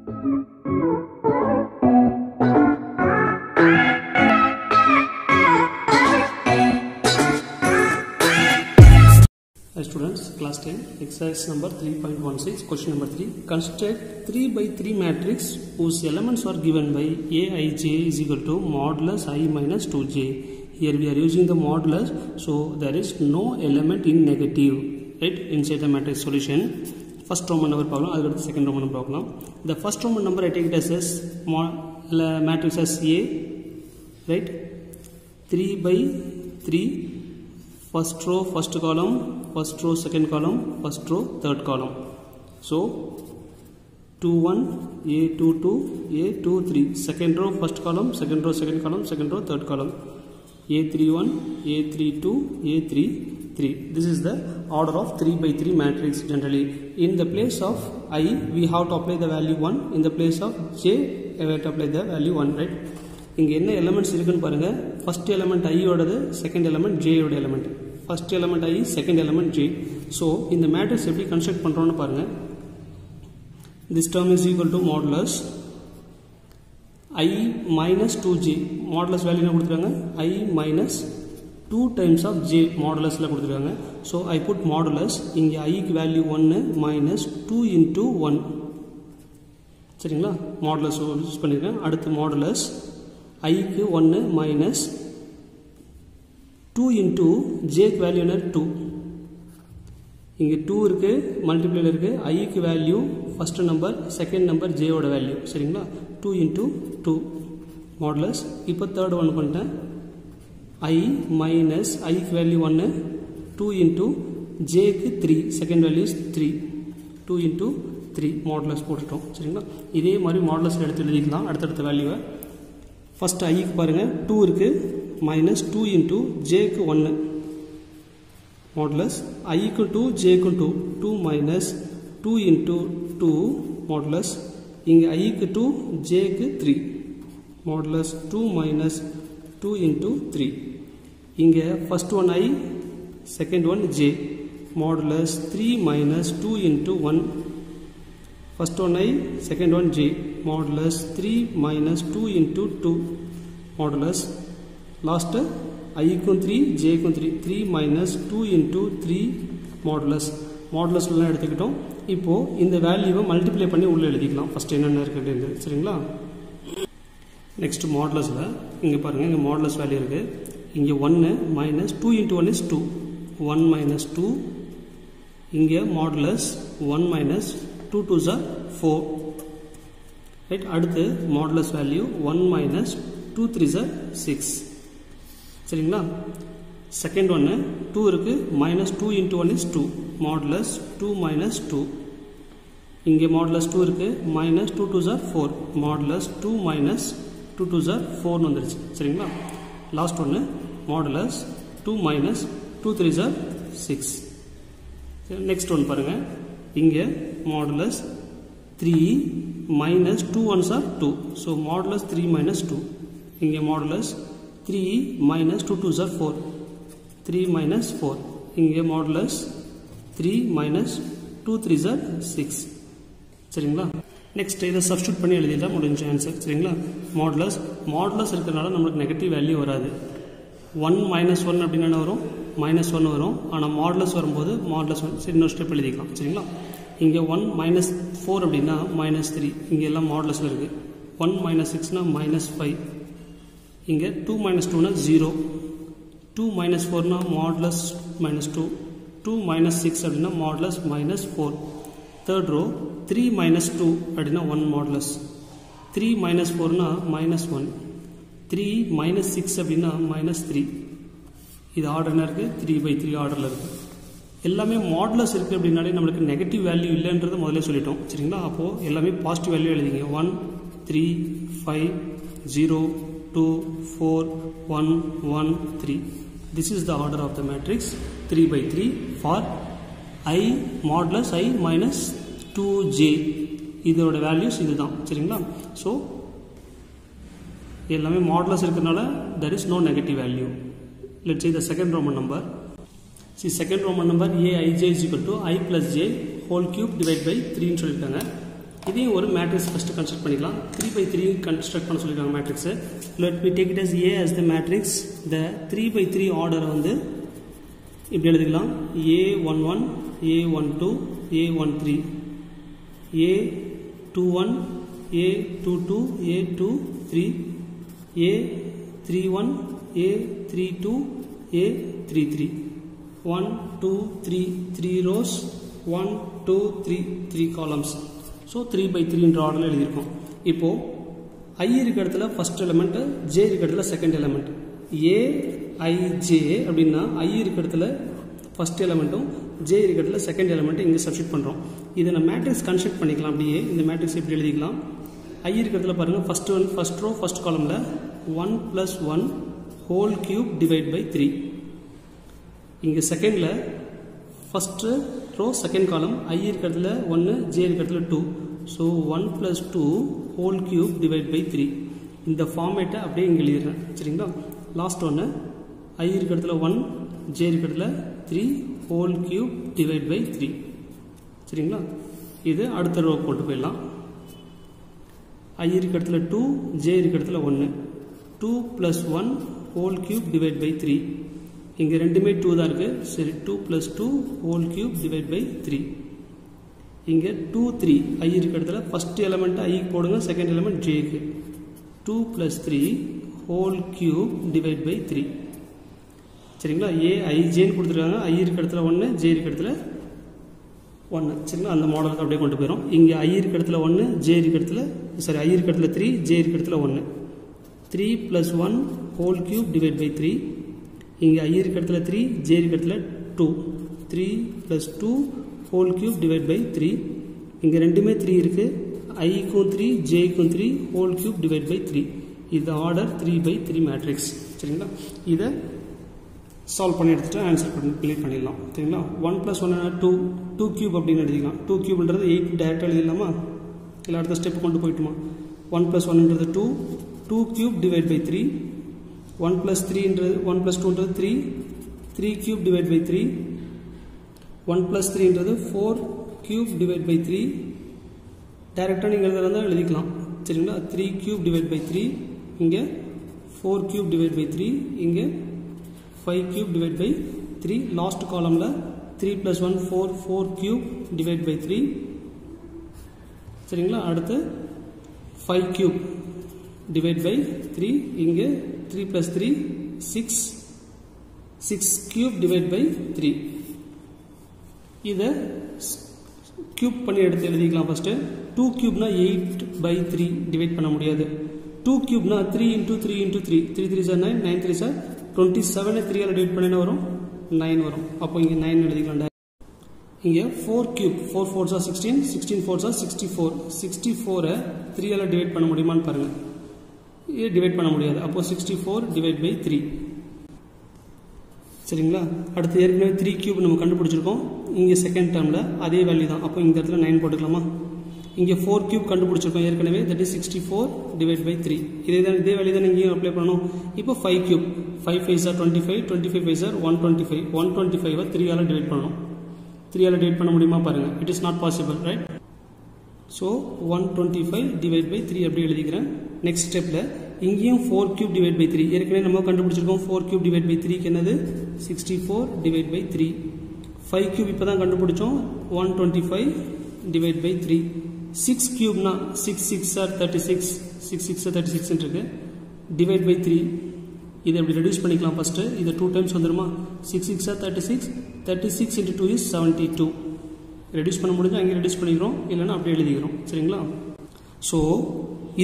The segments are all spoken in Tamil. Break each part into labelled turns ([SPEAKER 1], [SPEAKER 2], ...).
[SPEAKER 1] Students, class 10, exercise number 3.16, question number 3. Construct 3 by 3 matrix whose elements are given by Aij is equal to modulus I minus 2j. Here we are using the modulus, so there is no element in negative, right, inside the matrix solution. First Roman number problem, I'll go to the second Roman number problem. The first Roman number I take it as matrix as A, right, 3 by 3, first row, first column, first row, second column, first row, third column. So 2 1, A2 2, A2 3, second row, first column, second row, second column, second row, third column, A3 1, A3 2, A3 3. This is the order of 3 by 3 matrix generally. In the place of I, we have to apply the value 1. In the place of J, we have to apply the value 1, right? இங்க என்ன எலிமெண்ட்ஸ் இருக்குன்னு பாருங்க. ஃபர்ஸ்ட் எலிமெண்ட் I ஓடது, செகண்ட் எலிமெண்ட் J ஓட element. First element I, second element J. So இந்த மேட்ரிக்ஸ் எப்படி கன்ஸ்ட்ரக்ட் பண்றோம்னு பாருங்க. This term is equal to modulus I minus 2J. Modulus value என்ன கொடுத்துருக்காங்க? I minus 2 times of J மாடுலஸ்ல கொடுத்துருக்காங்க. ஸோ I put modulus, இங்க I க்கு வேல்யூ 1 minus 2 into 1. சரிங்களா? மாடுலஸ் யூஸ் பண்ணிருக்கேன். அடுத்து மாடுலஸ் I க்கு 1 minus 2 into J க்கு வேல்யூ என்ன? 2. இங்க 2 இருக்கு, மல்டிப்ளைல இருக்கு. I க்கு value first number, second number J ஓட வேல்யூ. சரிங்களா? 2 into 2 மாடுலஸ். இப்போ தேர்ட் ஒன் பண்ணிட்டேன். I minus I க்கு வேல்யூ 1, 2 into J க்கு 3, second value is 3. 2 into 3 modulus போட்டுட்டோம். சரிங்களா? இதே மாதிரி மாடுலஸ் எடுத்து எழுதிக்கலாம் அடுத்தடுத்த வேல்யூவை. ஃபர்ஸ்ட் I க்கு பாருங்க 2 இருக்கு, minus 2 into J க்கு 1 modulus I க்கு 2, J க்கு 2, 2 minus 2 into 2 modulus இங்க I க்கு 2, J க்கு 3 modulus 2 minus 2 into 3 இங்க first one I, second one J modulus 3 minus 2 into 1. First one I, second one J modulus 3 minus 2 into 2 modulus last I க்கும் 3, J க்கும் 3, 3 minus 2 into 3 modulus. modulus எல்லாம் எடுத்துக்கிட்டோம். இப்போ இந்த வேல்யூவை மல்டிப்ளை பண்ணி உள்ள எழுதிக்கலாம். ஃபர்ஸ்ட் என்னென்ன இருக்கு அப்படிங்கிறது. சரிங்களா? நெக்ஸ்ட் மாடுலஸ்ல இங்க பாருங்க, இங்க மாடுலஸ் வேல்யூ இருக்கு. இங்க 1 minus 2 into 1 is 2, 1 minus 2. இங்க modulus 1 minus 2 2s are 4, right? அடுத்து modulus value 1 minus 2 3s are 6. சரிங்களா? செகண்ட் ஒன் 2 இருக்கு, minus 2 into 1 is 2, modulus 2 minus 2. இங்கே modulus 2 இருக்கு, minus 2 2s are 4, modulus 2 minus 2 2s are 4 வந்துருச்சு. சரிங்களா? லாஸ்ட் ஒன்று modulus 2 minus 2 3s are 6. Next one பாருங்க, இங்கே modulus 3 minus 2 1s are 2, so modulus 3 minus 2. இங்கே modulus 3 minus 2 2s are 4, 3 minus 4. இங்கே modulus 3 minus 2 3s are 6. சரிங்களா? நெக்ஸ்ட் இதை சப்ஸ்டியூட் பண்ணி எழுதிடலாம், முடிஞ்ச ஆன்சர். சரிங்களா? மாடுலஸ் இருக்கிறதுனால நம்மளுக்கு நெகட்டிவ் வேல்யூ வராது. 1 minus 1 அப்படின்னு என்ன வரும்? -1 வரும். ஆனால் மாடுலஸ் வரும்போது மாடுலஸ் 1 இன்னொரு ஸ்டெப் எழுதிக்கலாம். சரிங்களா? இங்கே 1 minus 4 அப்படின்னா -3. இங்கே எல்லாம் மாடுலஸில் இருக்கு. 1 minus 6னா -5. இங்கே 2 minus 2னா 0, 2 minus 4னா modulus -2, 2 minus 6 அப்படின்னா modulus -4. தேர்ட் ரோ 3 minus 2 அப்படின்னா 1 modulus, 3 minus 4னா -1, 3 minus 6 அப்படின்னா -3. இது ஆர்டர் என்ன இருக்குது? 3 by 3 ஆர்டரில் இருக்குது. எல்லாமே மாடுலஸ் இருக்குது அப்படின்னாலே நம்மளுக்கு நெகட்டிவ் வேல்யூ இல்லைன்றது முதல்ல சொல்லிட்டோம். சரிங்களா? அப்போது எல்லாமே பாசிட்டிவ் வேல்யூ எழுதிங்க. 1 3 5 0 2 4 1 1 3. This is the order of the matrix 3 by 3 for I modulus I minus 2J. இதோட வேல்யூஸ் இதுதான். சரிங்களா? ஸோ எல்லாமே மாடுலஸ் இருக்கிறதுனால there is no negative value. Let's say the second Roman number. See, second Roman number Aij is equal to I plus j whole cube divided by 3 ன்னு சொல்லிட்டாங்க. இதையும் ஒரு மேட்ரிக்ஸ் ஃபஸ்ட்டு கன்ஸ்ட்ரக்ட் பண்ணிக்கலாம். 3x3 கன்ஸ்ட்ரக்ட் பண்ண சொல்லியிருக்காங்க matrix. Let me take it as A as the matrix. The 3x3 ஆர்டரை வந்து இப்படி எழுதிக்கலாம். A11, A12, A13, A21, A22, A23, A31, A32, A33. 1, 2, 3, 3 rows, 1, 2, 3, 3 columns. So 3x3 என்ற ஆர்டரில் எழுதியிருக்கோம். இப்போது I இருக்க இடத்துல ஃபஸ்ட் எலிமெண்ட், J இருக்க இடத்துல செகண்ட் எலிமெண்ட். AIJ அப்படின்னா I இருக்க இடத்துல ஃபஸ்ட் எலிமெண்ட்டும் J இருக்க இடத்துல செகண்ட் எலிமெண்ட்டும் இங்கே சப்ஸ்டிட் பண்ணுறோம். இதை நம்ம மேட்ரிக்ஸ் கன்ஸ்ட்ரக்ட் பண்ணிக்கலாம். அப்படியே இந்த மேட்ரிக்ஸ் எப்படி எழுதிக்கலாம். I இருக்க இடத்துல பாருங்கள், ஃபஸ்ட் ரோ ஃபஸ்ட் காலமில் 1 + 1 ஹோல் கியூப் டிவைட் பை 3. இங்கே செகண்டில் first row second column I இருக்க இடத்துல 1, J இருக்க இடத்துல 2. So 1 + 2 whole cube divide by 3. இந்த ஃபார்மேட்டை அப்படியே இங்கே எழுதிடுறேன். சரிங்களா. லாஸ்ட் ஒன்று I இருக்க இடத்துல 1, J இருக்க இடத்துல 3 ஹோல் கியூப் டிவைட் பை 3. சரிங்களா. இது அடுத்த ரோ கொண்டு போயிடலாம். I இருக்க இடத்துல 2, J இருக்க இடத்துல 1. 2 + 1 ஹோல் கியூப் டிவைட் பை 3. இங்கே ரெண்டுமே 2 தான் இருக்குது. சரி, 2 + 2 ஹோல் கியூப் டிவைட் பை 3. இங்கே 2, 3 I இருக்க இடத்துல ஃபஸ்ட் எலிமெண்ட் I போடுங்க, செகண்ட் எலிமெண்ட் Jக்கு. 2 + 3 ஹோல் கியூப் டிவைட் பை 3. சரிங்களா. AIJன்னு கொடுத்துருக்காங்க. I இருக்க இடத்துல 1, J இருக்க இடத்துல 1. சரிங்களா. அந்த மாடலுக்கு அப்படியே கொண்டு போயிடும். இங்கே I இருக்க இடத்துல 1, J இருக்க இடத்துல I இருக்க இடத்துல 3, J இருக்க இடத்துல 1. 3 + 1 ஹோல் கியூப் டிவைட் பை 3. இங்கே I இருக்க இடத்துல 3, J இருக்க இடத்துல 2. 3 + 2 ஹோல் கியூப் டிவைட் பை 3. இங்கே ரெண்டுமே 3 இருக்குது. ஐக்கும் 3, Jக்கும் 3 ஹோல் கியூப் டிவைட் பை 3. இது ஆர்டர் 3x3 மேட்ரிக்ஸ். சரிங்களா. இதை சால்வ் பண்ணி எடுத்துகிட்டு ஆன்சர் கிளியர் பண்ணிடலாம். சரிங்களா. 1 + 1 2 கியூப் அப்படின்னு எழுதிக்கலாம். 2 கியூப்ன்றது 8 டேரெக்டாக எழுதிடலாமா, இல்லை அடுத்த ஸ்டெப் கொண்டு போயிட்டுமா. 1 + 1ன்றது 2, 2 கியூப் டிவைட் பை 3. 1 + 3ன்றது 1 + 2ன்றது 3, 3 கியூப் டிவைட் பை 3. 1 + 3ன்றது 4 கியூப் டிவைட் பை 3. டேரெக்டாக நீங்கள் எழுதுறதா எழுதிக்கலாம். சரிங்களா. 3 கியூப் டிவைட் பை 3. இங்கே 4 கியூப் டிவைட் பை 3. இங்கே 5 கியூப் டிவைட் பை 3. லாஸ்ட் காலமில் 3 + 1 4, 4 கியூப் டிவைட் பை 3. சரிங்களா. அடுத்து 5 கியூப் டிவைட் பை 3. இங்கே 3 + 3 6, 6 கியூப் டிவைட் பை 3. இதை கியூப் பண்ணி எடுத்து எழுதிக்கலாம். ஃபஸ்ட்டு 2 கியூப்னா 8/3 டிவைட் பண்ண முடியாது. 2 கியூப்னா 3 × 3 × 3. 3 3 9, 9 3 27. 3 டிவைட் பண்ணினா வரும் 9 வரும். அப்போ இங்கே 9 எழுதிக்கலாம். இங்கே 4 கியூப் 4 4 16, 16 4 64. 64 3 டிவைட் பண்ண முடியுமான்னு பாருங்கள். இது டிவைட் பண்ண முடியாது. அப்போ 64 டிவைட் பை 3. சரிங்களா. அடுத்து ஏற்கனவே 3 கியூப் நம்ம கண்டுபிடிச்சிருக்கோம். இங்கே செகண்ட் டேர்மில் அதே வேல்யூ தான். அப்போ இந்த இடத்துல 9 போட்டுக்கலாமா. இங்கே 4 கியூப் கண்டுபிடிச்சிருக்கோம் ஏற்கனவே, தட் இஸ் 64 டிவைட் பை 3. இதே வேல்யூ தான் இங்கேயும் அப்ளை பண்ணணும். இப்போ 5 கியூப் 5 5 25, 25 5 125. 125 3 டிவைட் பண்ணணும். 3 டிவைட் பண்ண முடியுமா பாருங்கள். It is not possible, right. So 125 divide by 3 அப்படி எழுதிக்கிறேன். நெக்ஸ்ட் ஸ்டெப்பில் இங்கேயும் 4 கியூப் டிவைட் பை 3 ஏற்கனவே நம்ம கண்டுபிடிச்சிருக்கோம். 4 கியூப் டிவைட் பை 3க்கு என்னது 64 டிவைட் பை 3. 5 கியூப் இப்போ தான் கண்டுபிடிச்சோம். 125 டிவைட் பை 3. 6 கியூப்னா 6 6 36, 6 6 36 இருக்கு. Divide by 3. இதை எப்படி ரெடியூஸ் பண்ணிக்கலாம். ஃபஸ்ட்டு இது 2 டைம்ஸ் வந்துடுமா. 6 6 36, 36 × 2 is 72. ரெடியூஸ் பண்ண முடிஞ்சு அங்கே ரெடியூஸ் பண்ணிக்கிறோம், இல்லைன்னா அப்படியே எழுதிக்கிறோம். சரிங்களா. ஸோ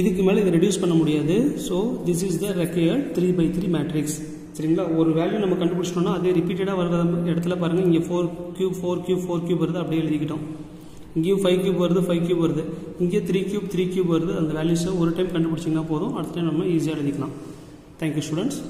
[SPEAKER 1] இதுக்கு மேலே இதை ரெடியூஸ் பண்ண முடியாது. So this is the required 3x3 matrix. சரிங்களா. ஒரு வேல்யூ நம்ம கண்டுபிடிச்சிட்டோம்னா அதே ரிப்பீட்டடாக வர இடத்துல பாருங்கள். இங்கே 4 கியூப் 4 கியூப் 4 கியூப் வருது, அப்படியே எழுதிக்கிட்டோம். இங்கேயும் 5 கியூப் வருது, 5 கியூப் வருது. இங்கே 3 கியூப் 3 கியூப் வருது. அந்த வேல்யூஸை ஒரு டைம் கண்டுபிடிச்சிங்கன்னா போதும், அடுத்த டைம் நம்ம ஈஸியாக எழுதிக்கலாம். Thank you students.